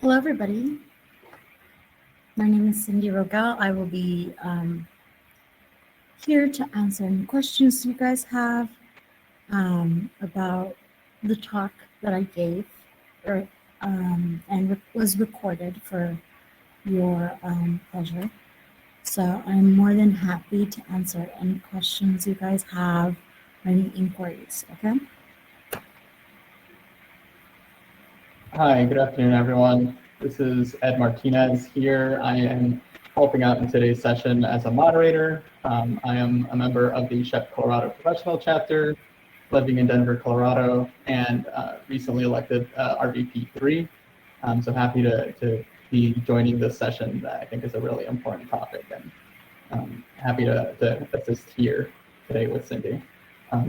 Hello, everybody. My name is Cindy Rogel. I will be here to answer any questions you guys have about the talk that I gave or, and was recorded for your pleasure. So I'm more than happy to answer any questions you guys have or any inquiries, okay? Hi, good afternoon, everyone. This is Ed Martinez here. I am helping out in today's session as a moderator. I am a member of the Chef Colorado Professional Chapter, living in Denver, Colorado, and recently elected RVP3. So happy to be joining this session that I think is a really important topic, and happy to assist here today with Cindy.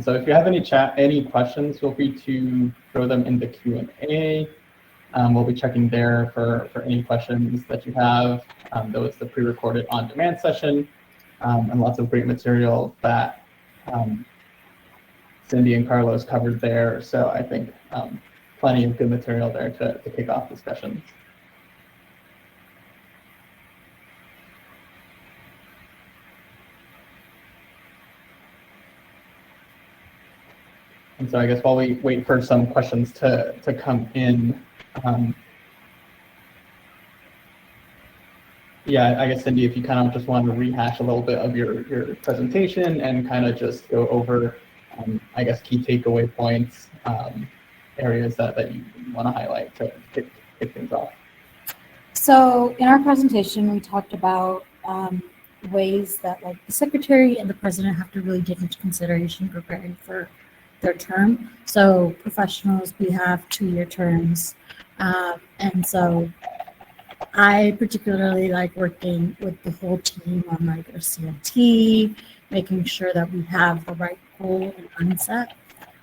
So if you have any questions, feel free to throw them in the Q&A. We'll be checking there for any questions that you have. Though it's the pre-recorded on-demand session, and lots of great material that Cindy and Carlos covered there. So I think plenty of good material there to kick off discussions. And so I guess while we wait for some questions to come in, yeah, I guess, Cindy, if you kind of just want to rehash a little bit of your presentation and kind of just go over, I guess, key takeaway points, areas that you want to highlight to kick things off. So in our presentation, we talked about ways that like the secretary and the president have to really take into consideration preparing for their term. So professionals, we have 2-year terms. And so I particularly like working with the whole team on like our CMT, making sure that we have the right goal and mindset.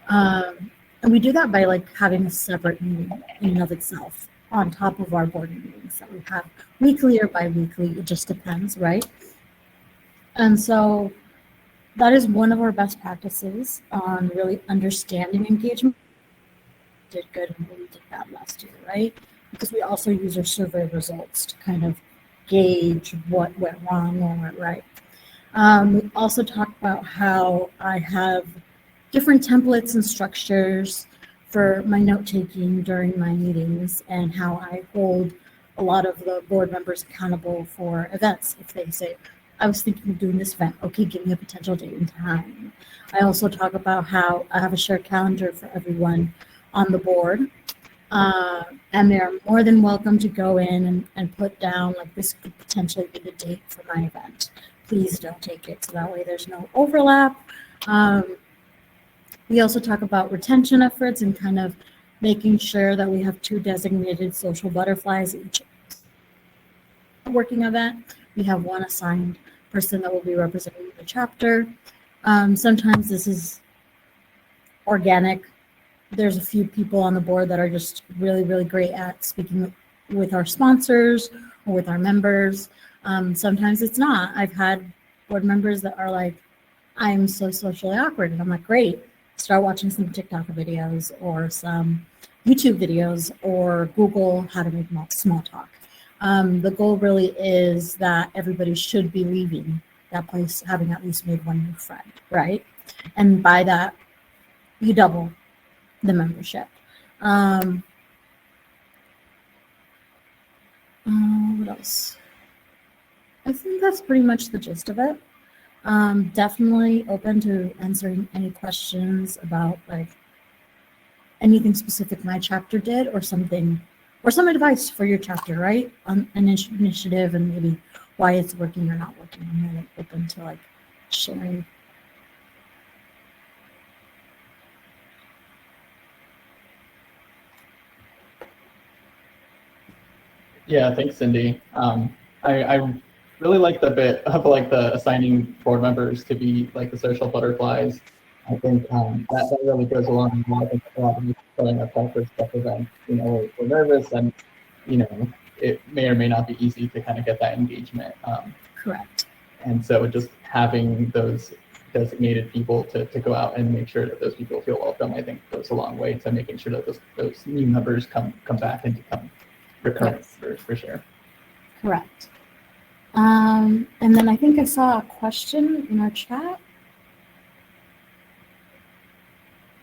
And we do that by like having a separate meeting in and of itself on top of our board meetings that we have weekly or bi-weekly. It just depends, right? And so that is one of our best practices on really understanding engagement. We did good and we did bad last year, right? Because we also use our survey results to kind of gauge what went wrong or went right. We also talked about how I have different templates and structures for my note-taking during my meetings and how I hold a lot of the board members accountable for events. If they say, I was thinking of doing this event, okay, give me a potential date and time. I also talk about how I have a shared calendar for everyone on the board. And they're more than welcome to go in and put down like this could potentially be the date for my event. Please don't take it, so that way there's no overlap. We also talk about retention efforts and kind of making sure that we have 2 designated social butterflies each working event. We have 1 assigned person that will be representing the chapter. Sometimes this is organic. There's a few people on the board that are just really, really great at speaking with our sponsors or with our members. Sometimes it's not. I've had board members that are like, I'm so socially awkward. And I'm like, great. Start watching some TikTok videos or some YouTube videos or Google how to make small talk. The goal really is that everybody should be leaving that place having at least made 1 new friend, right? And by that, you double the membership. What else? I think that's pretty much the gist of it. Definitely open to answering any questions about like anything specific my chapter did or something, or some advice for your chapter, right? On an initiative and maybe why it's working or not working. I'm really open to like sharing. Yeah, thanks, Cindy. I really like the bit of like the assigning board members to be like the social butterflies. I think that really goes along with a lot of showing up for stuff event. You know, we're nervous and, you know, it may or may not be easy to kind of get that engagement. Correct. And so just having those designated people to go out and make sure that those people feel welcome, I think goes a long way to making sure that those new members come back and become recurrence for sure. Correct. And then I think I saw a question in our chat.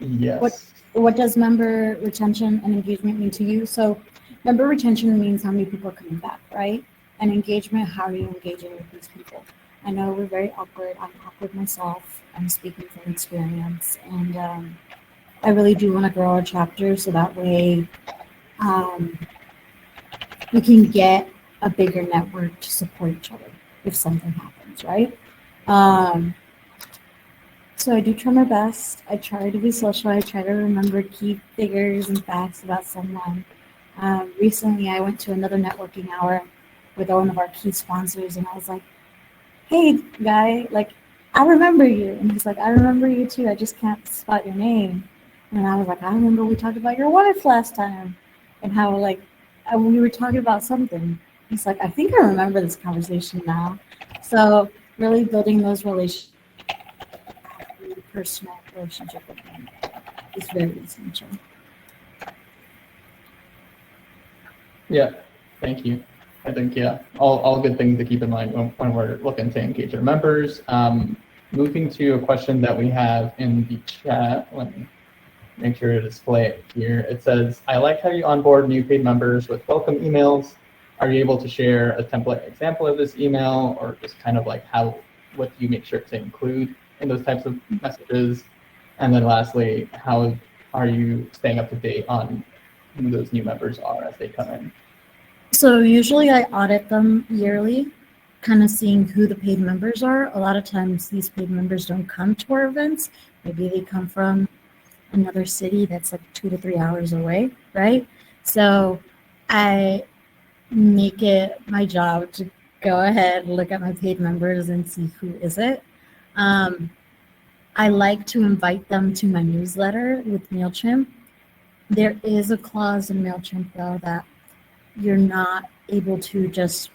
Yes. What does member retention and engagement mean to you? So member retention means how many people are coming back, right? And engagement, how are you engaging with these people? I know we're very awkward. I'm awkward myself. I'm speaking from experience. And I really do want to grow our chapter so that way we can get a bigger network to support each other if something happens, right? So I do try my best. I try to be social. I try to remember key figures and facts about someone. Recently, I went to another networking hour with one of our key sponsors, and I was like, "Hey, guy, like, I remember you." And he's like, "I remember you too. I just can't spot your name." And I was like, "I remember we talked about your wife last time, and how like we were talking about something." He's like, "I think I remember this conversation now." So really building those relationships. Personal relationship with them is very essential. Yeah, thank you. I think, yeah, all good things to keep in mind when we're looking to engage our members. Moving to a question that we have in the chat, let me make sure to display it here. It says, I like how you onboard new paid members with welcome emails. Are you able to share a template example of this email, or just kind of like what do you make sure to include in those types of messages? And then lastly, how are you staying up to date on who those new members are as they come in? So usually I audit them yearly, kind of seeing who the paid members are. A lot of times these paid members don't come to our events. Maybe they come from another city that's like 2 to 3 hours away, right? So I make it my job to go ahead, look at my paid members and see who is it. I like to invite them to my newsletter with MailChimp. There is a clause in MailChimp, though, that you're not able to just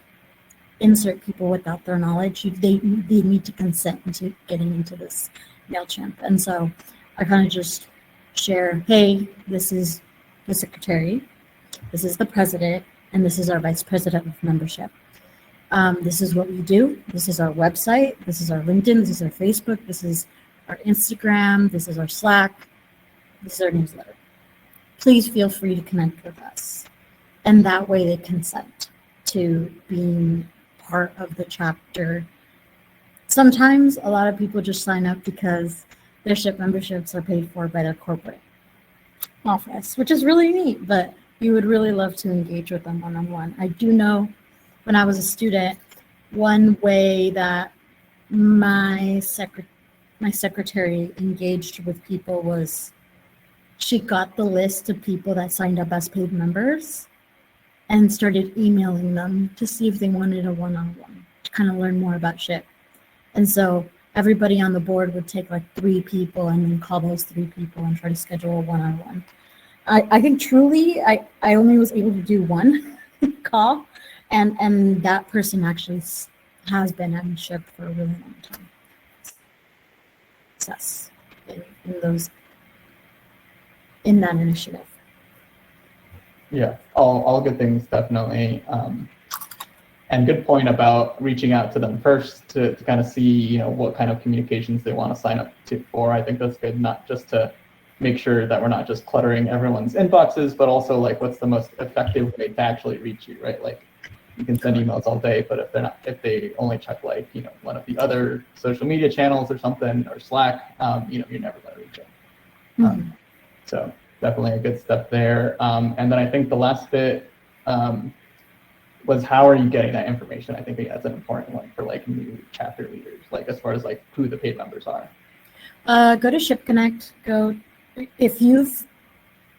insert people without their knowledge. They need to consent to getting into this MailChimp. And so I kind of just share, hey, this is the secretary, this is the president, and this is our vice president of membership. This is what we do. This is our website. This is our LinkedIn. This is our Facebook. This is our Instagram. This is our Slack. This is our newsletter. Please feel free to connect with us. And that way they consent to being part of the chapter. Sometimes a lot of people just sign up because their SHIP memberships are paid for by their corporate office, which is really neat, but you would really love to engage with them one-on-one. I do know when I was a student, one way that my secretary engaged with people was she got the list of people that signed up as paid members and started emailing them to see if they wanted a one-on-one to kind of learn more about SHIP. And so everybody on the board would take like 3 people and then call those 3 people and try to schedule a one-on-one. I think truly I only was able to do one call, and that person actually has been at SHIP for a really long time. Success in that initiative. Yeah, all good things, definitely. And good point about reaching out to them first to kind of see, what kind of communications they want to sign up for. I think that's good, not just to make sure that we're not just cluttering everyone's inboxes, but also like what's the most effective way to actually reach you, right? Like you can send emails all day, but if they only check like, one of the other social media channels or something, or Slack, you're never going to reach them. So definitely a good step there. And then I think the last bit was how are you getting that information? I think that's an important one for like new chapter leaders, like as far as like who the paid members are. Go to SHIP Connect. If you've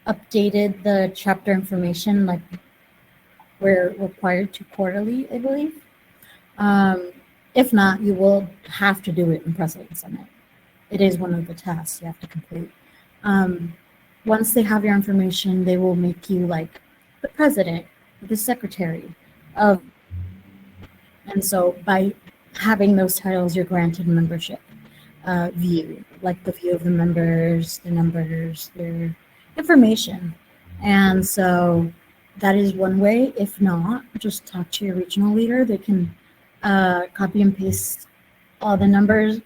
updated the chapter information, like we're required to quarterly, I believe. If not, you will have to do it in President Summit. It is one of the tasks you have to complete. Once they have your information, they will make you like the president, the secretary of, and so by having those titles, you're granted membership view, like the view of the members, the numbers, their information. And so that is one way. If not, just talk to your regional leader. They can copy and paste all the numbers,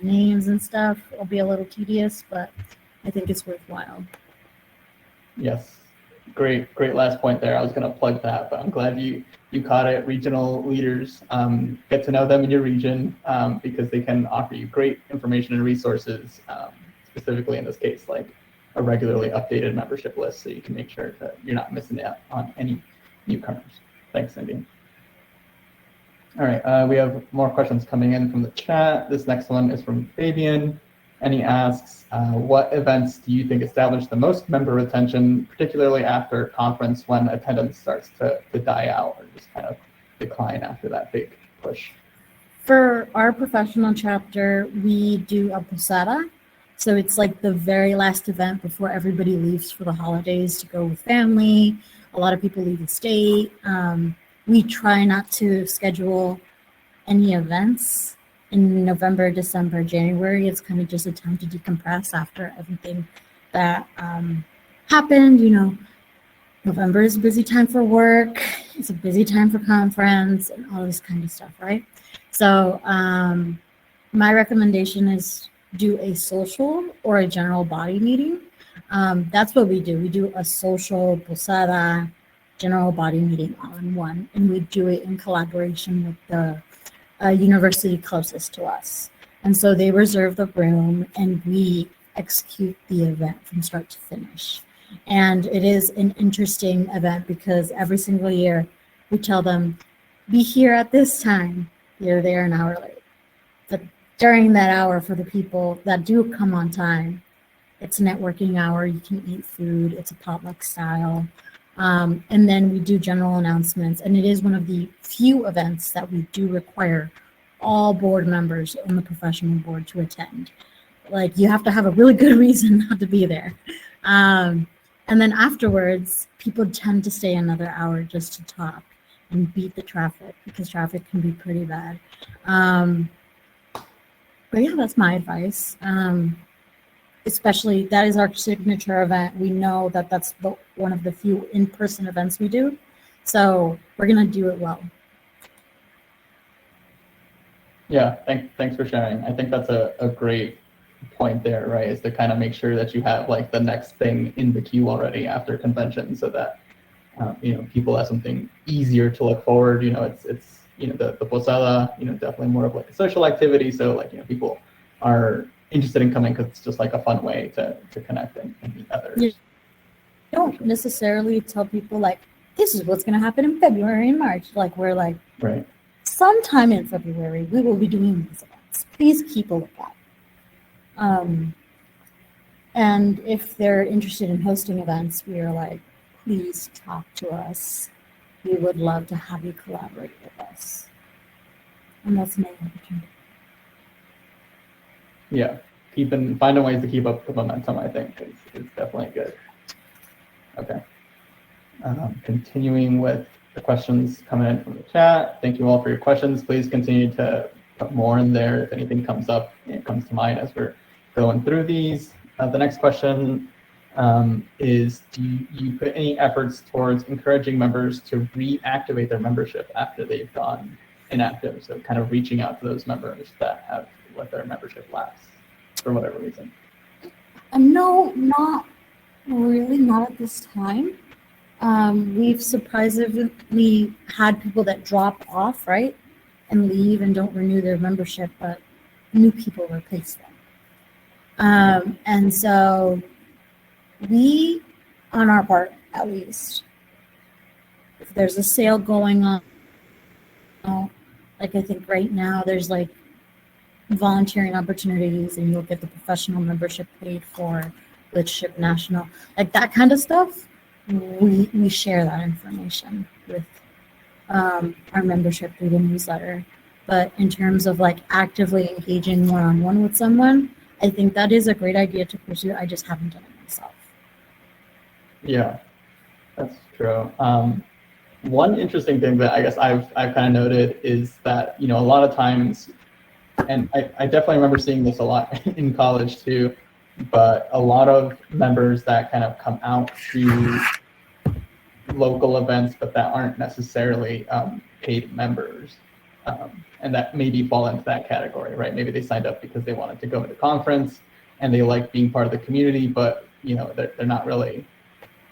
names and stuff. It'll be a little tedious, but I think it's worthwhile. Yes, great last point there. I was going to plug that, but I'm glad you caught it. Regional leaders, get to know them in your region, because they can offer you great information and resources, specifically in this case, like a regularly updated membership list, so you can make sure that you're not missing out on any newcomers. Thanks, Cindy. All right, we have more questions coming in from the chat. This next one is from Fabian, and he asks, what events do you think establish the most member retention, particularly after conference when attendance starts to die out or just kind of decline after that big push? For our professional chapter, we do a posada. So it's like the very last event before everybody leaves for the holidays to go with family. A lot of people leave the state. We try not to schedule any events in November, December, January. It's kind of just a time to decompress after everything that happened. You know, November is a busy time for work. It's a busy time for conference and all this kind of stuff, right? So my recommendation is do a social or a general body meeting. That's what we do. We do a social posada general body meeting all in one, and we do it in collaboration with the university closest to us. And so they reserve the room and we execute the event from start to finish. And it is an interesting event because every single year we tell them, be here at this time. You're there an hour late. But during that hour, for the people that do come on time, it's a networking hour. You can eat food. It's a potluck style. And then we do general announcements. And it is one of the few events that we do require all board members on the professional board to attend. Like, you have to have a really good reason not to be there. And then afterwards, people tend to stay another hour just to talk and beat the traffic, because traffic can be pretty bad. But yeah, that's my advice. Especially, that is our signature event. We know that that's one of the few in-person events we do. So we're going to do it well. Yeah, thanks for sharing. I think that's a great point there, right? Is to kind of make sure that you have like the next thing in the queue already after convention, so that people have something easier to look forward. It's the posada, definitely more of like a social activity. So like people are interested in coming because it's just like a fun way to connect and meet others. You don't necessarily tell people like, this is what's going to happen in February and March. Like, we're like, right, sometime in February we will be doing these events. Please keep a lookout. And if they're interested in hosting events, we are like, please talk to us. We would love to have you collaborate with us. And that's an opportunity. Yeah, finding ways to keep up the momentum, I think, is definitely good. Okay. Continuing with the questions coming in from the chat. Thank you all for your questions. Please continue to put more in there if anything comes up, it comes to mind as we're going through these. The next question is, do you put any efforts towards encouraging members to reactivate their membership after they've gone inactive? So kind of reaching out to those members that have let their membership lapse for whatever reason. No, not really, not at this time. We've surprisingly had people that drop off, right, and leave and don't renew their membership, but new people replace them. And so we, on our part at least, if there's a sale going on, like I think right now there's like volunteering opportunities and you'll get the professional membership paid for with Ship National, like that kind of stuff. We share that information with our membership through the newsletter. But in terms of like actively engaging one-on-one with someone, I think that is a great idea to pursue. I just haven't done it myself. Yeah, that's true. One interesting thing that I guess I've kind of noted is that, a lot of times, and I definitely remember seeing this a lot in college too, but a lot of members that kind of come out to local events, but that aren't necessarily paid members. And that maybe fall into that category, right? Maybe they signed up because they wanted to go to the conference and they like being part of the community, but they're not really,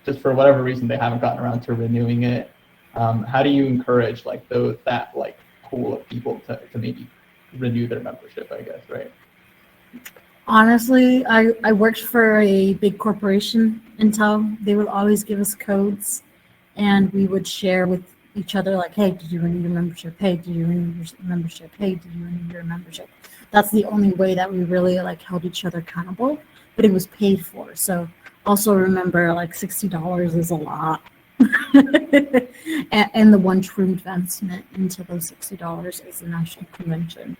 just for whatever reason, they haven't gotten around to renewing it. How do you encourage that pool of people to maybe renew their membership, I guess, right? Honestly, I worked for a big corporation, Intel. They would always give us codes, and we would share with each other, like, hey, did you renew your membership? Hey, did you renew your membership? Hey, did you renew your membership? That's the only way that we really held each other accountable, but it was paid for. So also remember, $60 is a lot. and the one true investment into those $60 is the national convention.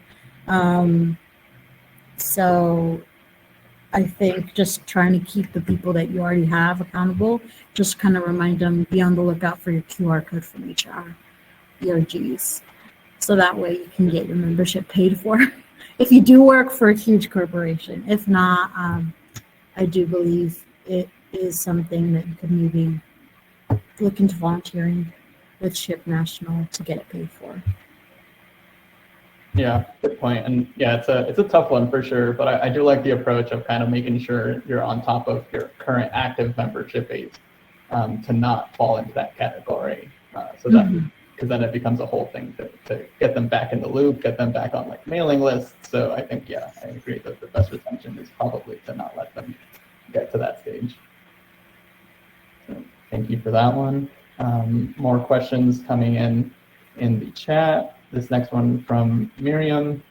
So I think just trying to keep the people that you already have accountable, just kind of remind them, be on the lookout for your QR code from HR, ERGs. So that way you can get your membership paid for if you do work for a huge corporation. If not, I do believe it is something that you could maybe look into volunteering with SHIP National to get it paid for. Yeah, good point. And yeah, it's a tough one for sure, but I do like the approach of kind of making sure you're on top of your current active membership base to not fall into that category. So that, because then it becomes a whole thing to get them back in the loop, get them back on mailing lists. So I think, yeah, I agree that the best retention is probably to not let them get to that stage. So thank you for that one. More questions coming in the chat. This next one from Miriam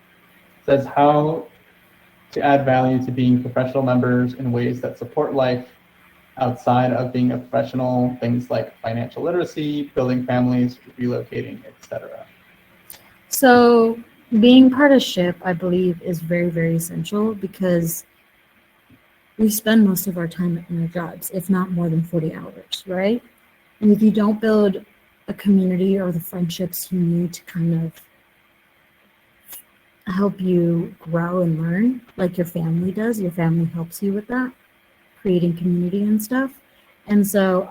says, how to add value to being professional members in ways that support life outside of being a professional, things like financial literacy, building families, relocating, etc. So being part of SHIP, I believe, is very, very essential because we spend most of our time in our jobs, if not more than 40 hours, right? And if you don't build a community or the friendships you need to kind of help you grow and learn, like your family does, your family helps you with that, creating community and stuff. And so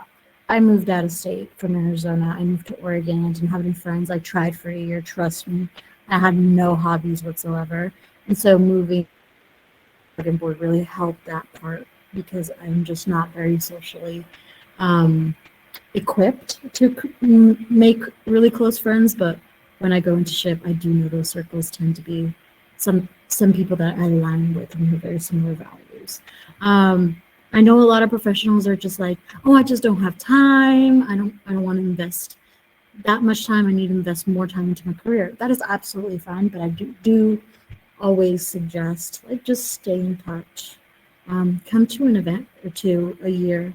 I moved out of state from Arizona. I moved to Oregon. I didn't have any friends. I tried for a year, trust me. I had no hobbies whatsoever. And so moving Oregon board really helped that part because I'm just not very socially equipped to make really close friends, but when I go into SHIP, I do know those circles tend to be some people that I align with and have very similar values. I know a lot of professionals are just like, oh, I just don't have time. I don't want to invest that much time. I need to invest more time into my career. That is absolutely fine, but I do always suggest just stay in touch. Come to an event or two a year,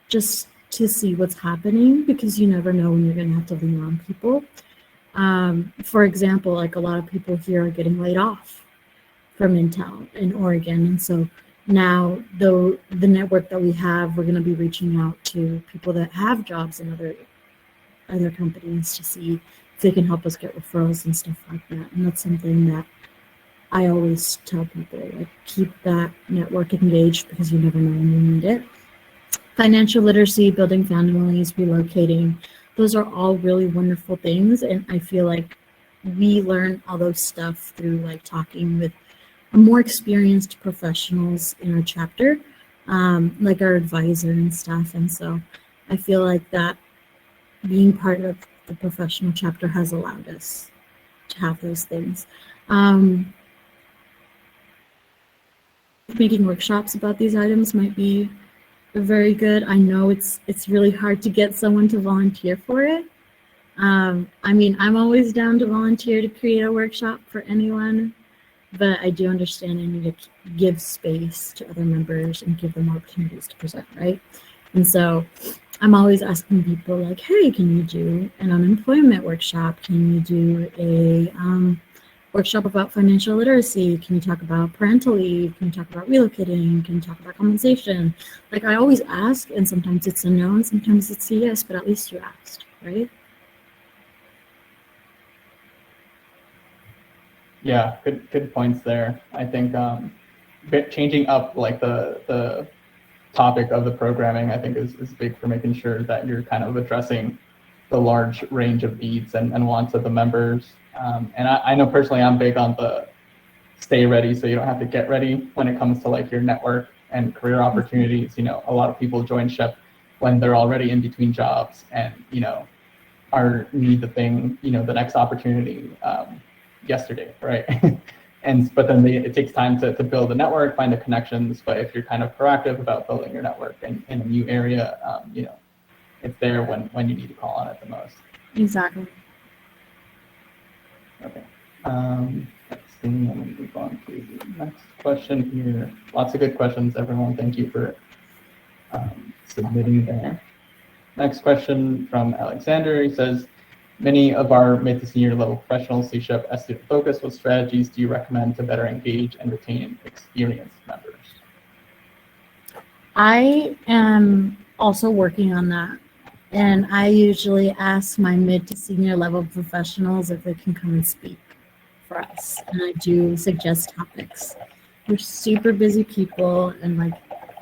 just to see what's happening, because you never know when you're going to have to lean on people. For example, a lot of people here are getting laid off from Intel in Oregon. And so now the network that we have, we're going to be reaching out to people that have jobs in other companies to see if they can help us get referrals and stuff like that. And that's something that I always tell people, keep that network engaged because you never know when you need it. Financial literacy, building families, relocating, those are all really wonderful things. And I feel like we learn all those stuff through talking with more experienced professionals in our chapter, like our advisor and stuff. And so I feel like that being part of the professional chapter has allowed us to have those things. Making workshops about these items might be very good. I know it's really hard to get someone to volunteer for it. I mean, I'm always down to volunteer to create a workshop for anyone, but I do understand I need to give space to other members and give them opportunities to present, right? And so I'm always asking people hey, can you do an unemployment workshop? Can you do a workshop about financial literacy? Can you talk about parental leave? Can you talk about relocating? Can you talk about compensation? I always ask, and sometimes it's a no, and sometimes it's a yes, but at least you asked, right? Yeah, good points there. I think changing up the topic of the programming, I think is big for making sure that you're kind of addressing the large range of needs and wants of the members. And I know personally I'm big on the stay ready so you don't have to get ready when it comes to like your network and career opportunities. You know, a lot of people join SHPE when they're already in between jobs and, you know, need the thing, you know, the next opportunity yesterday, right? But then it takes time to build a network, find the connections. But if you're kind of proactive about building your network in a new area, you know, it's there when you need to call on it the most. Exactly. Okay. Let's see, I'm going to move on to the next question here. Lots of good questions, everyone. Thank you for submitting there. Next question from Alexander. He says, many of our mid to senior level professionals see SHPE as student focused. What strategies do you recommend to better engage and retain experienced members? I am also working on that. And I usually ask my mid to senior level professionals if they can come and speak for us. And I do suggest topics. We're super busy people and like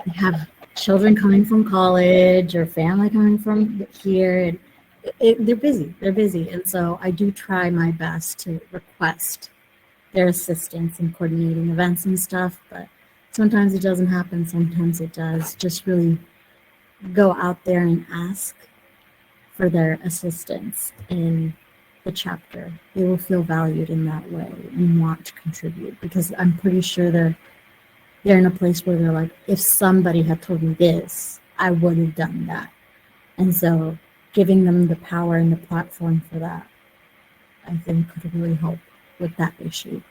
we have children coming from college or family coming from here. And they're busy. And so I do try my best to request their assistance in coordinating events and stuff. But sometimes it doesn't happen. Sometimes it does. Just really go out there and ask for their assistance in the chapter. They will feel valued in that way and want to contribute because I'm pretty sure they're in a place where they're like, if somebody had told me this, I would have done that. And so giving them the power and the platform for that, I think could really help with that issue.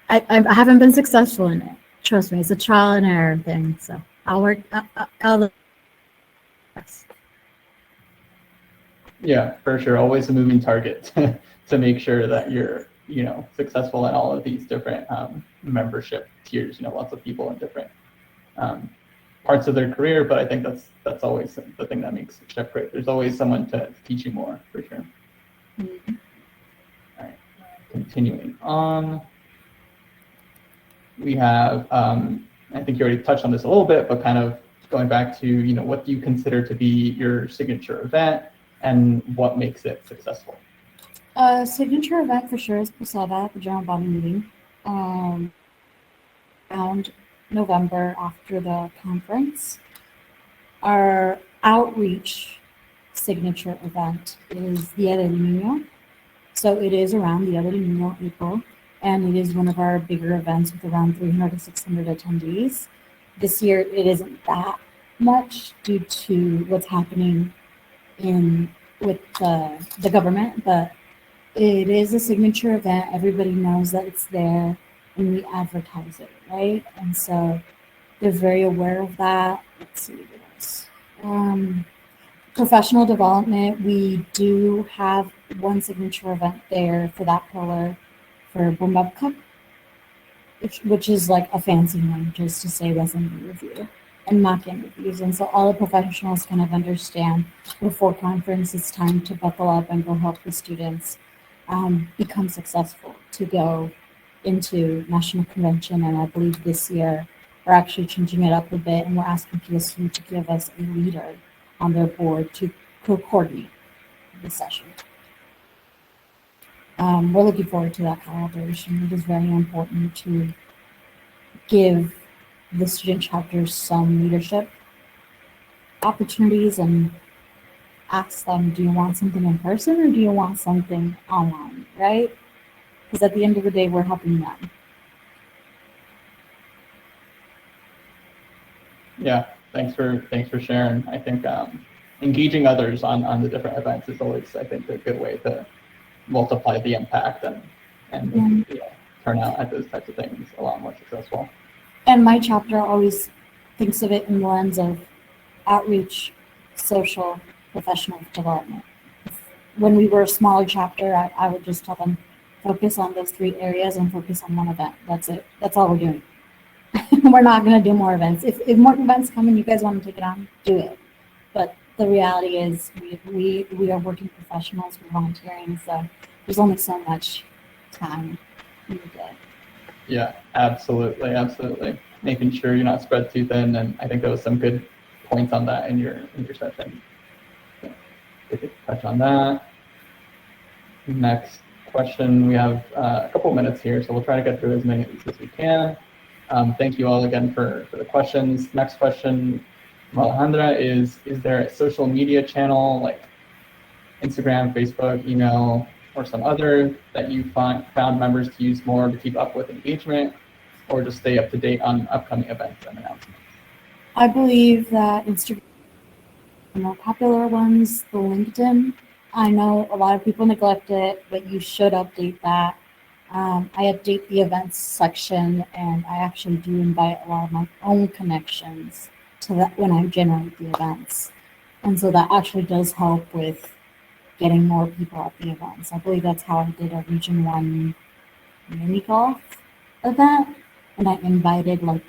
I haven't been successful in it. Trust me, it's a trial and error thing. So I'll work. I'll Yeah, for sure. Always a moving target to make sure that you're, you know, successful in all of these different membership tiers. You know, lots of people in different parts of their career, but I think that's always the thing that makes SHPE great. There's always someone to teach you more, for sure. Mm-hmm. All right, continuing on. We have, I think you already touched on this a little bit, but kind of going back to, you know, what do you consider to be your signature event and what makes it successful? Signature event for sure is POSEDA, the general body meeting, around November after the conference. Our outreach signature event is Día del Niño. So it is around Día del Niño, April, and it is one of our bigger events with around 300 to 600 attendees. This year it isn't that much due to what's happening with the government, but it is a signature event. Everybody knows that it's there and we advertise it, right? And so they're very aware of that. Let's see what else. Professional development, we do have one signature event there for that pillar for Boom Cup, which is like a fancy name just to say resume review and mock interviews. And so all the professionals kind of understand before conference it's time to buckle up and go help the students become successful to go into national convention. And I believe this year we're actually changing it up a bit and we're asking PSU to give us a leader on their board to coordinate the session. We're looking forward to that collaboration. It is very important to give the student chapters some leadership opportunities and ask them, do you want something in person or do you want something online, right? Because at the end of the day, we're helping them. Yeah, thanks for sharing. I think engaging others on the different events is always, I think, a good way to multiply the impact and turn out at those types of things a lot more successful. And my chapter always thinks of it in the lens of outreach, social, professional development. When we were a smaller chapter, I would just tell them, focus on those 3 areas and focus on one event. That's it. That's all we're doing. We're not going to do more events. If more events come and you guys want to take it on, do it. But the reality is we are working professionals, we're volunteering, so there's only so much time in the day. Yeah, absolutely. Making sure you're not spread too thin, and I think there was some good points on that in your session. So, we could touch on that. Next question. We have a couple minutes here, so we'll try to get through as many of these as we can. Thank you all again for the questions. Next question from Alejandra is there a social media channel like Instagram, Facebook, email, or some other that you found members to use more to keep up with engagement or to stay up to date on upcoming events and announcements? I believe that Instagram, the more popular ones, the LinkedIn. I know a lot of people neglect it, but you should update that. I update the events section, and I actually do invite a lot of my own connections to that when I generate the events. And so that actually does help with getting more people at the events. I believe that's how I did a Region 1 mini golf event, and I invited like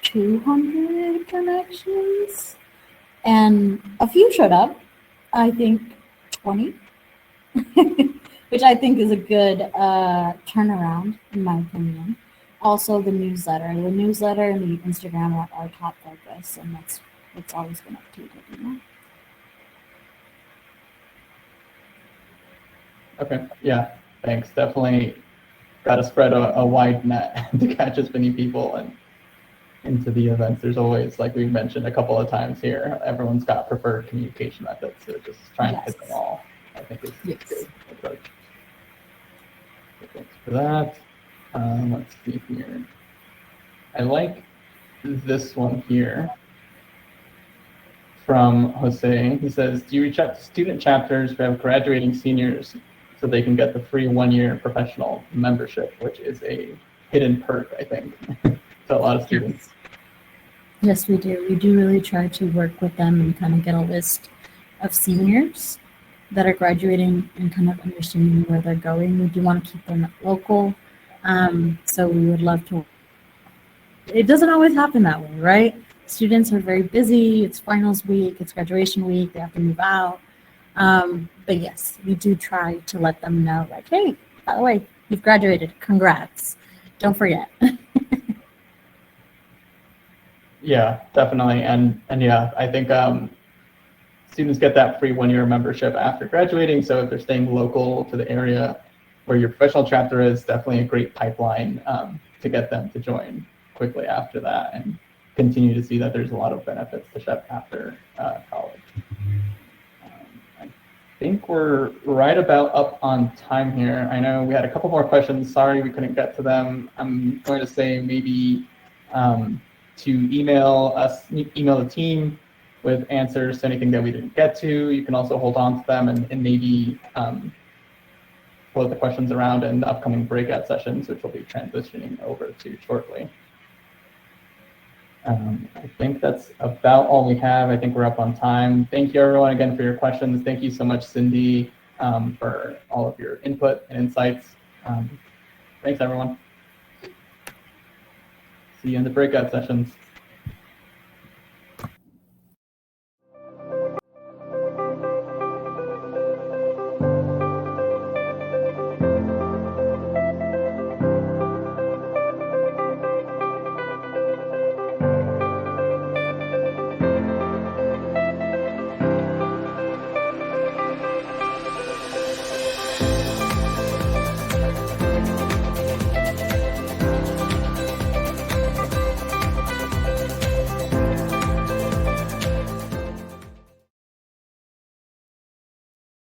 200 connections, and a few showed up. I think 20, which I think is a good turnaround, in my opinion. Also, the newsletter and the Instagram are our top focus, and that's always been updated. You know? Okay, yeah, thanks. Definitely got to spread a wide net to catch as many people and into the events. There's always, like we've mentioned a couple of times here, everyone's got preferred communication methods, so just trying to hit them all, I think is a good approach. So thanks for that. Let's see here. I like this one here from Jose. He says, do you reach out to student chapters who have graduating seniors so they can get the free 1-year professional membership, which is a hidden perk, I think, to a lot of students? Yes, we do. We do really try to work with them and kind of get a list of seniors that are graduating and kind of understanding where they're going. We do want to keep them local. So we would love to. It doesn't always happen that way, right? Students are very busy. It's finals week, it's graduation week, they have to move out. But yes, we do try to let them know, like, hey, by the way, you've graduated. Congrats. Don't forget. Yeah, definitely. And yeah, I think students get that free 1-year membership after graduating. So if they're staying local to the area where your professional chapter is, definitely a great pipeline to get them to join quickly after that and continue to see that there's a lot of benefits to SHPE after college. I think we're right about up on time here. I know we had a couple more questions. Sorry we couldn't get to them. I'm going to say maybe to email the team with answers to anything that we didn't get to. You can also hold on to them and maybe float the questions around in the upcoming breakout sessions, which we'll be transitioning over to shortly. I think that's about all we have. I think we're up on time. Thank you everyone again for your questions. Thank you so much, Cindy, for all of your input and insights. Thanks everyone. See you in the breakout sessions.